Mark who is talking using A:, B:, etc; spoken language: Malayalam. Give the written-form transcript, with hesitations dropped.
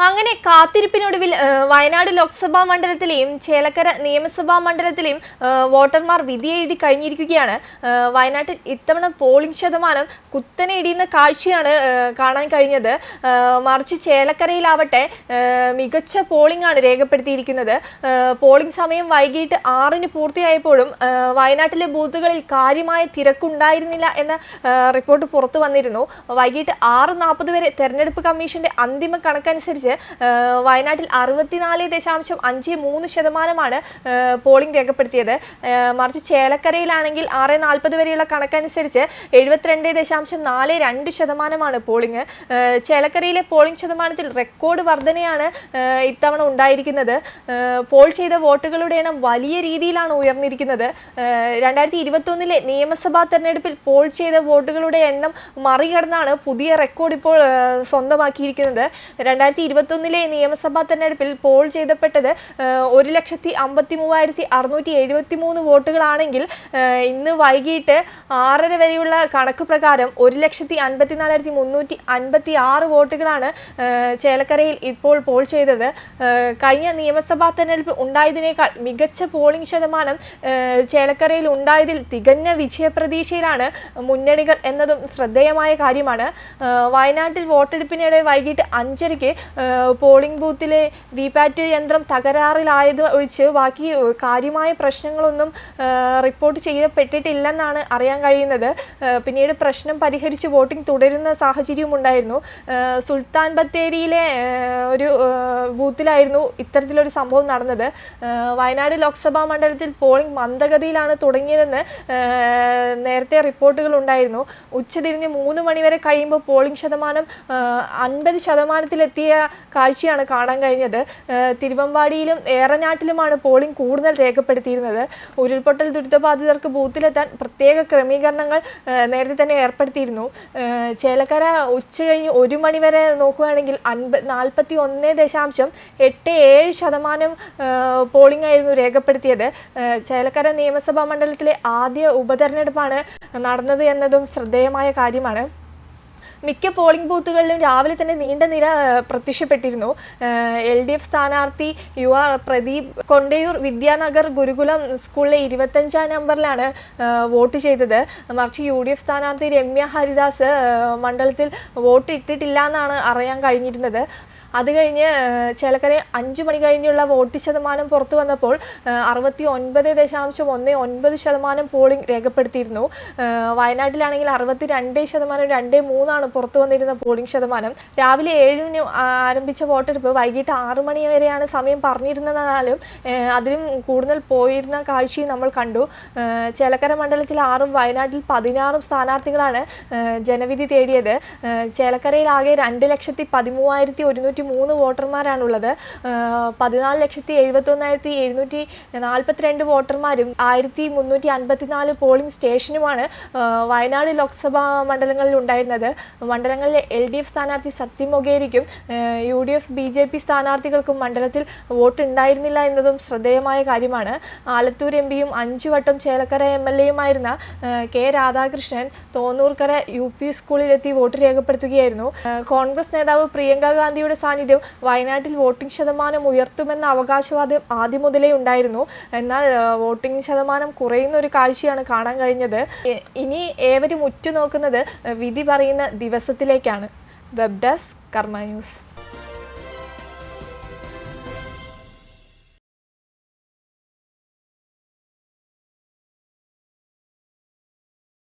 A: അങ്ങനെ കാത്തിരിപ്പിനൊടുവിൽ വയനാട് ലോക്സഭാ മണ്ഡലത്തിലെയും ചേലക്കര നിയമസഭാ മണ്ഡലത്തിലെയും വോട്ടർമാർ വിധി എഴുതി കഴിഞ്ഞിരിക്കുകയാണ്. വയനാട്ടിൽ ഇത്തവണ പോളിംഗ് ശതമാനം കുത്തനെ ഇടിയുന്ന കാഴ്ചയാണ് കാണാൻ കഴിഞ്ഞത്. മറിച്ച് ചേലക്കരയിലാവട്ടെ മികച്ച പോളിംഗ് ആണ് രേഖപ്പെടുത്തിയിരിക്കുന്നത്. പോളിംഗ് സമയം വൈകിട്ട് 6-ന് പൂർത്തിയായപ്പോഴും വയനാട്ടിലെ ബൂത്തുകളിൽ കാര്യമായ തിരക്കുണ്ടായിരുന്നില്ല എന്ന റിപ്പോർട്ട് പുറത്തു വന്നിരുന്നു. വൈകിട്ട് 6:40 വരെ തെരഞ്ഞെടുപ്പ് കമ്മീഷന്റെ അന്തിമ കണക്കനുസരിച്ച് വയനാട്ടിൽ 64.53% പോളിംഗ് രേഖപ്പെടുത്തിയത്. മറിച്ച് ചേലക്കരയിലാണെങ്കിൽ 6:40 വരെയുള്ള കണക്കനുസരിച്ച് 72.42% പോളിംഗ്. ചേലക്കരയിലെ പോളിംഗ് ശതമാനത്തിൽ റെക്കോർഡ് വർധനയാണ് ഇത്തവണ ഉണ്ടായിരിക്കുന്നത്. പോൾ ചെയ്ത വോട്ടുകളുടെ എണ്ണം വലിയ രീതിയിലാണ് ഉയർന്നിരിക്കുന്നത്. 2021 നിയമസഭാ തെരഞ്ഞെടുപ്പിൽ പോൾ ചെയ്ത വോട്ടുകളുടെ എണ്ണം മറികടന്നാണ് പുതിയ റെക്കോർഡ് ഇപ്പോൾ സ്വന്തമാക്കിയിരിക്കുന്നത്. 2021 നിയമസഭാ തെരഞ്ഞെടുപ്പിൽ പോൾ ചെയ്തപ്പെട്ടത് 1,53,673 വോട്ടുകളാണെങ്കിൽ ഇന്ന് വൈകിട്ട് 6:30 വരെയുള്ള കണക്ക് പ്രകാരം 1,54,356 വോട്ടുകളാണ് ചേലക്കരയിൽ ഇപ്പോൾ പോൾ ചെയ്തത്. കഴിഞ്ഞ നിയമസഭാ തെരഞ്ഞെടുപ്പ് ഉണ്ടായതിനേക്കാൾ മികച്ച പോളിംഗ് ശതമാനം ചേലക്കരയിൽ ഉണ്ടായതിൽ തികഞ്ഞ വിജയപ്രതീക്ഷയിലാണ് മുന്നണികൾ എന്നതും ശ്രദ്ധേയമായ കാര്യമാണ്. വയനാട്ടിൽ വോട്ടെടുപ്പിനിടെ വൈകിട്ട് 5:30 പോളിംഗ് ബൂത്തിലെ വിപാറ്റ് യന്ത്രം തകരാറിലായത് ഒഴിച്ച് ബാക്കി കാര്യമായ പ്രശ്നങ്ങളൊന്നും റിപ്പോർട്ട് ചെയ്യപ്പെട്ടിട്ടില്ലെന്നാണ് അറിയാൻ കഴിയുന്നത്. പിന്നീട് പ്രശ്നം പരിഹരിച്ച് വോട്ടിംഗ് തുടരുന്ന സാഹചര്യവും ഉണ്ടായിരുന്നു. സുൽത്താൻ ബത്തേരിയിലെ ഒരു ബൂത്തിലായിരുന്നു ഇത്തരത്തിലൊരു സംഭവം നടന്നത്. വയനാട് ലോക്സഭാ മണ്ഡലത്തിൽ പോളിംഗ് മന്ദഗതിയിലാണ് തുടങ്ങിയതെന്ന് നേരത്തെ റിപ്പോർട്ടുകൾ ഉണ്ടായിരുന്നു. ഉച്ചതിരിഞ്ഞ് 3 മണി വരെ കഴിയുമ്പോൾ പോളിംഗ് ശതമാനം 50%-ലെത്തിയ കാഴ്ചയാണ് കാണാൻ കഴിഞ്ഞത്. തിരുവമ്പാടിയിലും ഏറനാട്ടിലുമാണ് പോളിംഗ് കൂടുതൽ രേഖപ്പെടുത്തിയിരുന്നത്. ഉരുൾപൊട്ടൽ ദുരിതബാധിതർക്ക് ബൂത്തിലെത്താൻ പ്രത്യേക ക്രമീകരണങ്ങൾ നേരത്തെ തന്നെ ഏർപ്പെടുത്തിയിരുന്നു. ചേലക്കര ഉച്ച കഴിഞ്ഞ് 1 മണി വരെ നോക്കുകയാണെങ്കിൽ 41.87% പോളിംഗ് ആയിരുന്നു രേഖപ്പെടുത്തിയത്. ചേലക്കര നിയമസഭാ മണ്ഡലത്തിലെ ആദ്യ ഉപതെരഞ്ഞെടുപ്പാണ് നടന്നത് എന്നതും ശ്രദ്ധേയമായ കാര്യമാണ്. മിക്ക പോളിംഗ് ബൂത്തുകളിലും രാവിലെ തന്നെ നീണ്ട നിര പ്രത്യക്ഷപ്പെട്ടിരുന്നു. LDF സ്ഥാനാർത്ഥി പ്രദീപ് കൊണ്ടയൂർ വിദ്യാനഗർ ഗുരുകുലം സ്കൂളിലെ 25-ാം നമ്പറിലാണ് വോട്ട് ചെയ്തത്. മറിച്ച് UDF സ്ഥാനാർത്ഥി രമ്യ ഹരിദാസ് മണ്ഡലത്തിൽ വോട്ട് ഇട്ടിട്ടില്ല എന്നാണ് അറിയാൻ കഴിഞ്ഞിരുന്നത്. അത് കഴിഞ്ഞ് ചേലക്കര 5 മണി കഴിഞ്ഞുള്ള വോട്ട് ശതമാനം പുറത്തു വന്നപ്പോൾ 69.19% പോളിംഗ് രേഖപ്പെടുത്തിയിരുന്നു. വയനാട്ടിലാണെങ്കിൽ 62.23% പുറത്തു വന്നിരുന്ന പോളിംഗ് ശതമാനം. രാവിലെ 7-ന് ആരംഭിച്ച വോട്ടെടുപ്പ് വൈകിട്ട് 6 മണി വരെയാണ് സമയം പറഞ്ഞിരുന്നതെന്നാലും അതിലും കൂടുതൽ പോയിരുന്ന കാഴ്ചയും നമ്മൾ കണ്ടു. ചേലക്കര മണ്ഡലത്തിൽ 6-ഉം വയനാട്ടിൽ 16-ഉം സ്ഥാനാർത്ഥികളാണ് ജനവിധി തേടിയത്. ചേലക്കരയിൽ ആകെ 2,13,103 വോട്ടർമാരാണുള്ളത്. 14,71,742 വോട്ടർമാരും 1,354 പോളിംഗ് സ്റ്റേഷനുമാണ് വയനാട് ലോക്സഭാ മണ്ഡലങ്ങളിൽ ഉണ്ടായിരുന്നത്. മണ്ഡലങ്ങളിലെ LDF സ്ഥാനാർത്ഥി സത്യം മൊകേരിക്കും UDF BJP സ്ഥാനാർത്ഥികൾക്കും മണ്ഡലത്തിൽ വോട്ട് ഉണ്ടായിരുന്നില്ല എന്നതും ശ്രദ്ധേയമായ കാര്യമാണ്. ആലത്തൂർ MPയും 5 വട്ടം ചേലക്കര MLAയുമായിരുന്ന K രാധാകൃഷ്ണൻ തോന്നൂർക്കര UP സ്കൂളിലെത്തി വോട്ട് രേഖപ്പെടുത്തുകയായിരുന്നു. കോൺഗ്രസ് നേതാവ് പ്രിയങ്ക ഗാന്ധിയുടെ സാന്നിധ്യം വയനാട്ടിൽ വോട്ടിംഗ് ശതമാനം ഉയർത്തുമെന്ന അവകാശവാദം ആദ്യം മുതലേ ഉണ്ടായിരുന്നു. എന്നാൽ വോട്ടിംഗ് ശതമാനം കുറയുന്ന ഒരു കാഴ്ചയാണ് കാണാൻ കഴിഞ്ഞത്. ഇനി ഏവരും ഉറ്റുനോക്കുന്നത് വിധി പറയുന്ന ദിവസത്തിലേക്കാണ്. വെബ് ഡെസ്ക് കർമ്മ ന്യൂസ്.